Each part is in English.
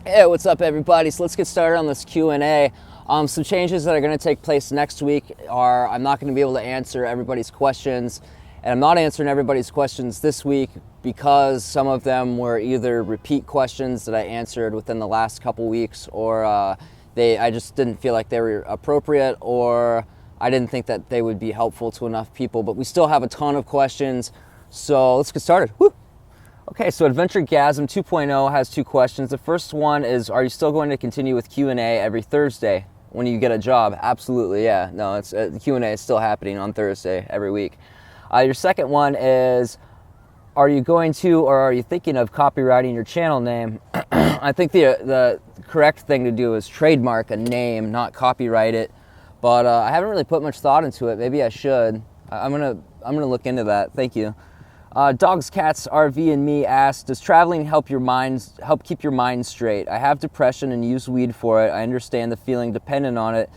Hey, what's up, everybody? So let's get started on this Q&A. Some changes that are going to take place next week are I'm not going to be able to answer everybody's questions, and I'm not answering everybody's questions this week because some of them were either repeat questions that I answered within the last couple weeks, or I just didn't feel like they were appropriate, or I didn't think that they would be helpful to enough people. But we still have a ton of questions, so let's get started. Woo! Okay, so AdventureGasm 2.0 has two questions. The first one is, are you still going to continue with Q&A every Thursday when you get a job? Absolutely, yeah. No, the Q&A is still happening on Thursday every week. Your second one is, are you going to, or are you thinking of copywriting your channel name? I think the correct thing to do is trademark a name, not copyright it. But I haven't really put much thought into it. Maybe I should. I'm gonna look into that. Thank you. Dogs, Cats, RV, and Me asked, does traveling help keep your mind straight? I have depression and use weed for it. I understand the feeling dependent on it,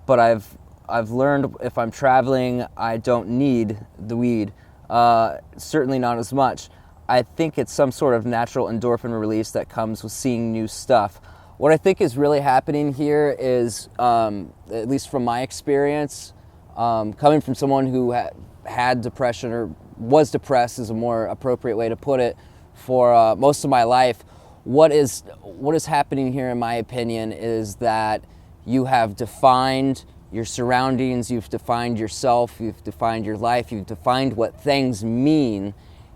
but I've learned if I'm traveling, I don't need the weed. Certainly not as much. I think it's some sort of natural endorphin release that comes with seeing new stuff. What I think is really happening here is, at least from my experience, coming from someone who had depression or was depressed is a more appropriate way to put it for most of my life. What is happening here, in my opinion, is that you have defined your surroundings, you've defined yourself, you've defined your life, you've defined what things mean,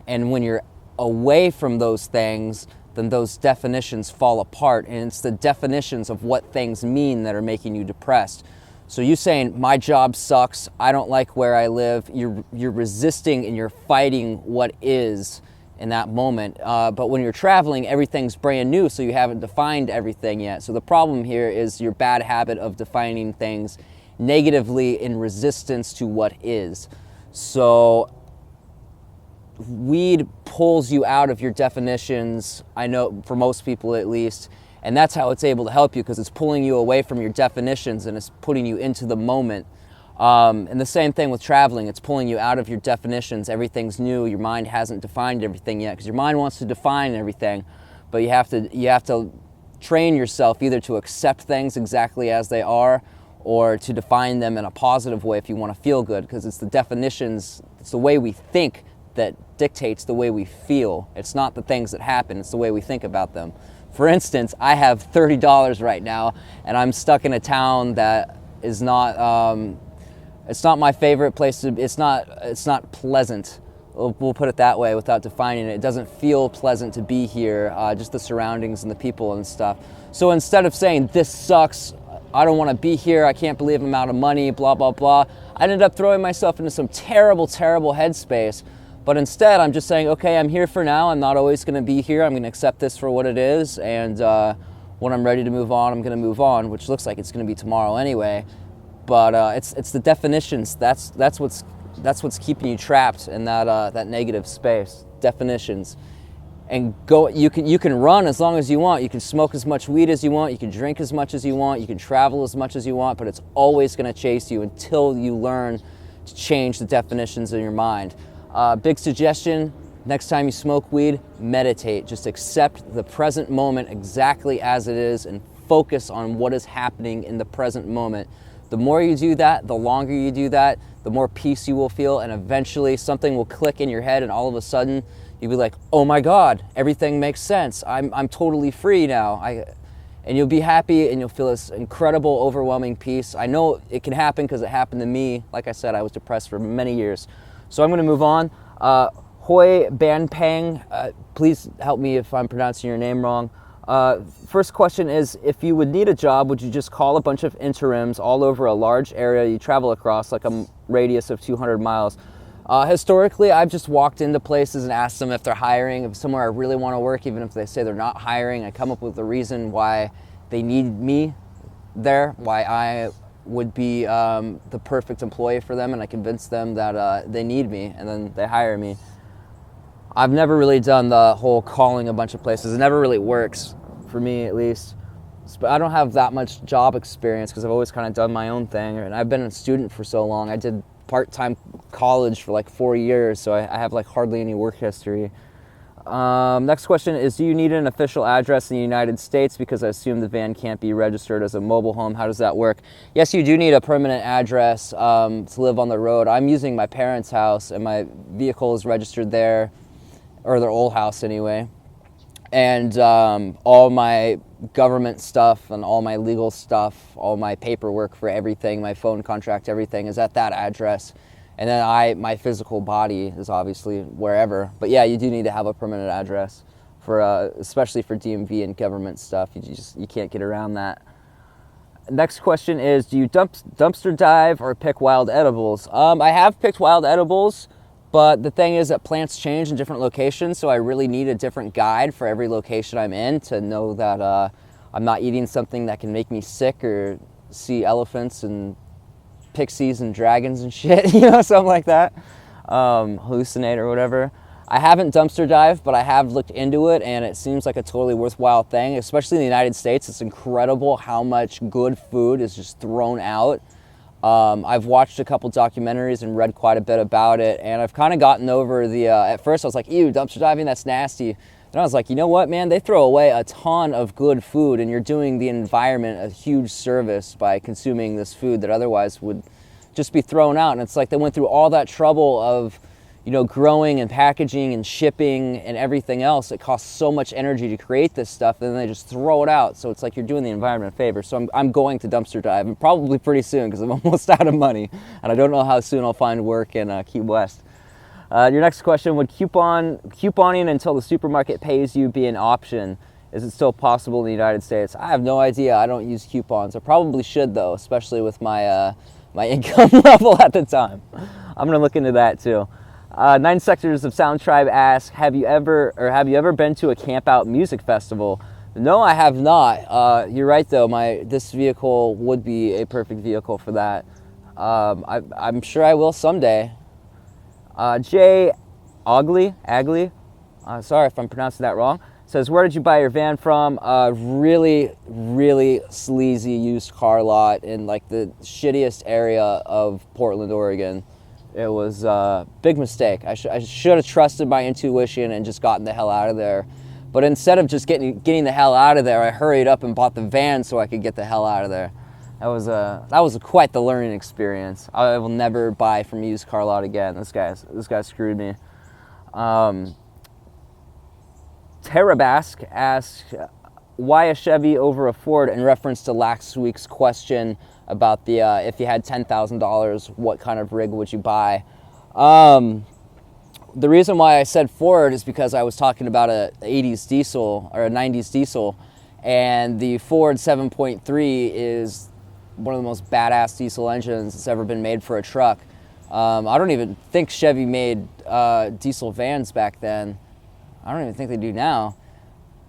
and when you're away from those things, then those definitions fall apart, and it's the definitions of what things mean that are making you depressed. So you saying, my job sucks, I don't like where I live, you're resisting and you're fighting what is in that moment. But when you're traveling, everything's brand new, so you haven't defined everything yet. So the problem here is your bad habit of defining things negatively in resistance to what is. So weed pulls you out of your definitions, I know, for most people at least, and that's how it's able to help you, because it's pulling you away from your definitions and it's putting you into the moment. And the same thing with traveling, it's pulling you out of your definitions. Everything's new, your mind hasn't defined everything yet, because your mind wants to define everything, but you have to train yourself either to accept things exactly as they are, or to define them in a positive way if you want to feel good, because it's the definitions, it's the way we think that dictates the way we feel. It's not the things that happen, it's the way we think about them. For instance, I have $30 right now, and I'm stuck in a town that is not, it's not my favorite place to, it's not pleasant. We'll put it that way without defining it. It doesn't feel pleasant to be here, just the surroundings and the people and stuff. So instead of saying, this sucks, I don't want to be here, I can't believe I'm out of money, blah, blah, blah, I ended up throwing myself into some terrible, terrible headspace. But instead, I'm just saying, okay, I'm here for now. I'm not always going to be here. I'm going to accept this for what it is. And when I'm ready to move on, I'm going to move on, which looks like it's going to be tomorrow anyway. But it's the definitions. That's what's keeping you trapped in that negative space. Definitions. And go. You can run as long as you want. You can smoke as much weed as you want. You can drink as much as you want. You can travel as much as you want. But it's always going to chase you until you learn to change the definitions in your mind. Big suggestion, next time you smoke weed, meditate. Just accept the present moment exactly as it is and focus on what is happening in the present moment. The more you do that, the longer you do that, the more peace you will feel, and eventually something will click in your head, and all of a sudden you'll be like, oh my God, everything makes sense. I'm totally free now. And you'll be happy, and you'll feel this incredible, overwhelming peace. I know it can happen because it happened to me. Like I said, I was depressed for many years. So I'm going to move on. Hoi Banpang, please help me if I'm pronouncing your name wrong. First question is, if you would need a job, would you just call a bunch of interims all over a large area you travel across, like a radius of 200 miles? Historically, I've just walked into places and asked them if they're hiring. If somewhere I really want to work, even if they say they're not hiring, I come up with a reason why they need me there, why I would be the perfect employee for them, and I convince them that they need me, and then they hire me. I've never really done the whole calling a bunch of places. It never really works, for me at least. But I don't have that much job experience because I've always kind of done my own thing, and I've been a student for so long. I did part-time college for like 4 years, so I have like hardly any work history. Next question is, do you need an official address in the United States? Because I assume the van can't be registered as a mobile home. How does that work? Yes, you do need a permanent address to live on the road. I'm using my parents' house, and my vehicle is registered there, or their old house anyway. And all my government stuff and all my legal stuff, all my paperwork for everything, my phone contract, everything is at that address. And then my physical body is obviously wherever. But yeah, you do need to have a permanent address for, especially for DMV and government stuff. You can't get around that. Next question is, do you dumpster dive or pick wild edibles? I have picked wild edibles, but the thing is that plants change in different locations, so I really need a different guide for every location I'm in to know that I'm not eating something that can make me sick or see elephants and pixies and dragons and shit, you know, something like that, hallucinate or whatever. I haven't dumpster dived, but I have looked into it, and it seems like a totally worthwhile thing, especially in the United States. It's incredible how much good food is just thrown out. I've watched a couple documentaries and read quite a bit about it, and I've kind of gotten over the, at first I was like, ew, dumpster diving, that's nasty. Then I was like, you know what, man, they throw away a ton of good food, and you're doing the environment a huge service by consuming this food that otherwise would just be thrown out. And it's like they went through all that trouble of, you know, growing and packaging and shipping and everything else. It costs so much energy to create this stuff, and then they just throw it out. So it's like you're doing the environment a favor. So I'm going to dumpster dive, and probably pretty soon, because I'm almost out of money, and I don't know how soon I'll find work in Key West. Your next question, would couponing until the supermarket pays you be an option? Is it still possible in the United States? I have no idea. I don't use coupons. I probably should, though, especially with my my income level at the time. I'm gonna look into that too. 9 Sectors of Sound Tribe asks, have you ever been to a camp out music festival? No, I have not. You're right though. This vehicle would be a perfect vehicle for that. I'm sure I will someday. Jay Agley, sorry if I'm pronouncing that wrong, says, where did you buy your van from? Really, really sleazy used car lot in like the shittiest area of Portland, Oregon. It was a big mistake. I should have trusted my intuition and just gotten the hell out of there. But instead of just getting the hell out of there, I hurried up and bought the van so I could get the hell out of there. That was quite the learning experience. I will never buy from a used car lot again. This guy screwed me. Terabask asks, why a Chevy over a Ford, in reference to last week's question about the if you had $10,000, what kind of rig would you buy? The reason why I said Ford is because I was talking about a 80s diesel or a 90s diesel, and the Ford 7.3 is one of the most badass diesel engines that's ever been made for a truck. I don't even think Chevy made diesel vans back then. I don't even think they do now.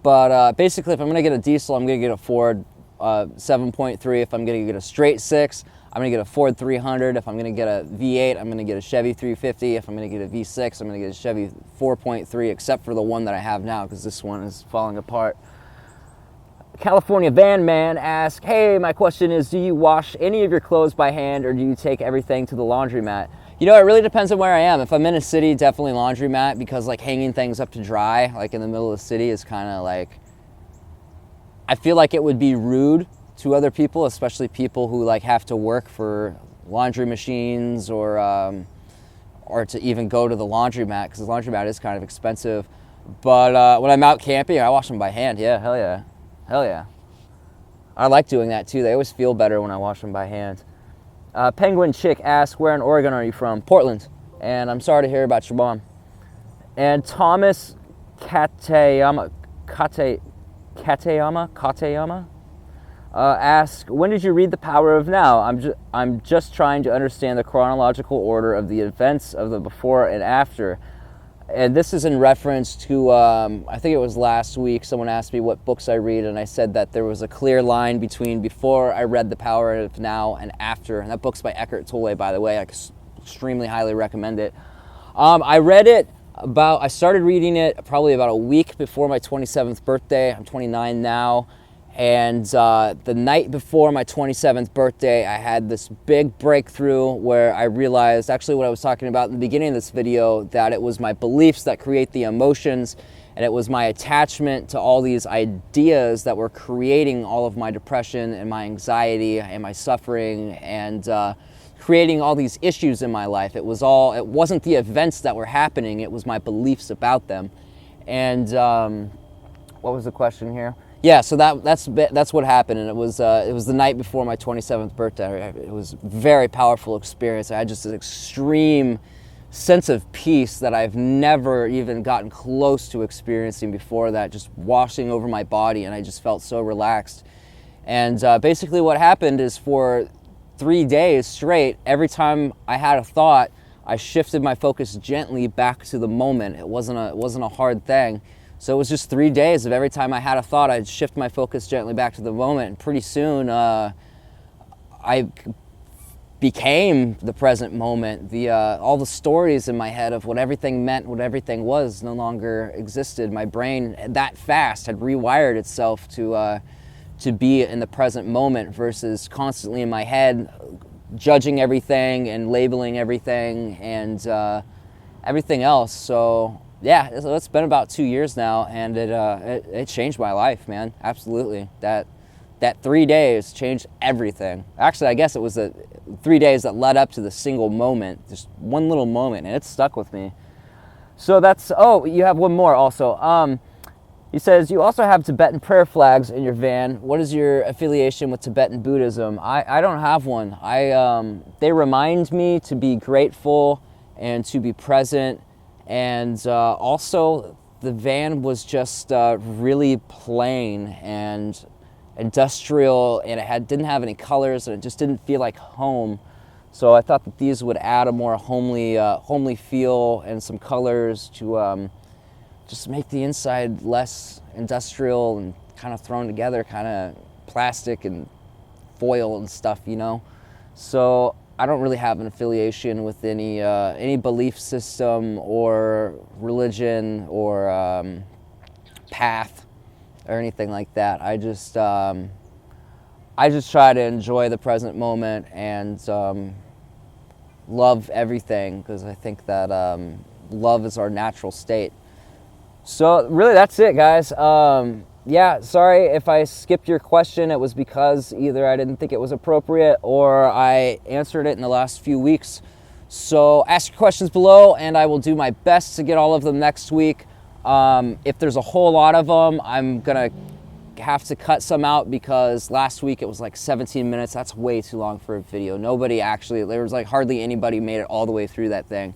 But basically, if I'm going to get a diesel, I'm going to get a Ford 7.3. If I'm going to get a straight 6, I'm going to get a Ford 300. If I'm going to get a V8, I'm going to get a Chevy 350. If I'm going to get a V6, I'm going to get a Chevy 4.3, except for the one that I have now, because this one is falling apart. California Van Man asks, hey, my question is, do you wash any of your clothes by hand, or do you take everything to the laundromat? You know, it really depends on where I am. If I'm in a city, definitely laundromat, because like hanging things up to dry, like in the middle of the city, is kind of like, I feel like it would be rude to other people, especially people who like have to work for laundry machines or to even go to the laundromat, because the laundromat is kind of expensive. But when I'm out camping, I wash them by hand. Yeah, hell yeah. Hell yeah. I like doing that too. They always feel better when I wash them by hand. Penguin Chick asks, where in Oregon are you from? Portland. And I'm sorry to hear about your mom. And Thomas Katayama asks, when did you read The Power of Now? I'm just trying to understand the chronological order of the events of the before and after. And this is in reference to, I think it was last week, someone asked me what books I read, and I said that there was a clear line between before I read The Power of Now and after. And that book's by Eckhart Tolle, by the way. I extremely highly recommend it. I started reading it probably about a week before my 27th birthday. I'm 29 now. And the night before my 27th birthday, I had this big breakthrough where I realized, actually what I was talking about in the beginning of this video, that it was my beliefs that create the emotions, And it was my attachment to all these ideas that were creating all of my depression and my anxiety and my suffering, and creating all these issues in my life. It wasn't the events that were happening, it was my beliefs about them. And what was the question here? Yeah, so that's what happened, and it was the night before my 27th birthday. It was a very powerful experience. I had just an extreme sense of peace that I've never even gotten close to experiencing before that, just washing over my body, and I just felt so relaxed. And basically what happened is, for 3 days straight, every time I had a thought, I shifted my focus gently back to the moment. It wasn't a hard thing. So it was just 3 days of every time I had a thought, I'd shift my focus gently back to the moment. And pretty soon, I became the present moment. All the stories in my head of what everything meant, what everything was, no longer existed. My brain, that fast, had rewired itself to be in the present moment, versus constantly in my head judging everything and labeling everything and everything else. So yeah, it's been about 2 years now, and it changed my life, man. Absolutely. That 3 days changed everything. Actually, I guess it was the 3 days that led up to the single moment, just one little moment, and it stuck with me. So that's, oh, you have one more also. He says, you also have Tibetan prayer flags in your van. What is your affiliation with Tibetan Buddhism? I don't have one. They remind me to be grateful and to be present. And also, the van was just really plain and industrial, and it didn't have any colors, and it just didn't feel like home. So I thought that these would add a more homely feel and some colors to just make the inside less industrial and kind of thrown together, kind of plastic and foil and stuff, you know. So I don't really have an affiliation with any belief system or religion or path or anything like that. I just try to enjoy the present moment and love everything, because I think that love is our natural state. So really, that's it, guys. Yeah, sorry if I skipped your question. It was because either I didn't think it was appropriate or I answered it in the last few weeks. So ask your questions below, and I will do my best to get all of them next week. If there's a whole lot of them, I'm gonna have to cut some out, because last week it was like 17 minutes. That's way too long for a video. There was like hardly anybody made it all the way through that thing.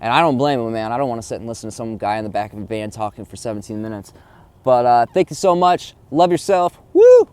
And I don't blame him, man. I don't want to sit and listen to some guy in the back of a van talking for 17 minutes. But thank you so much. Love yourself. Woo!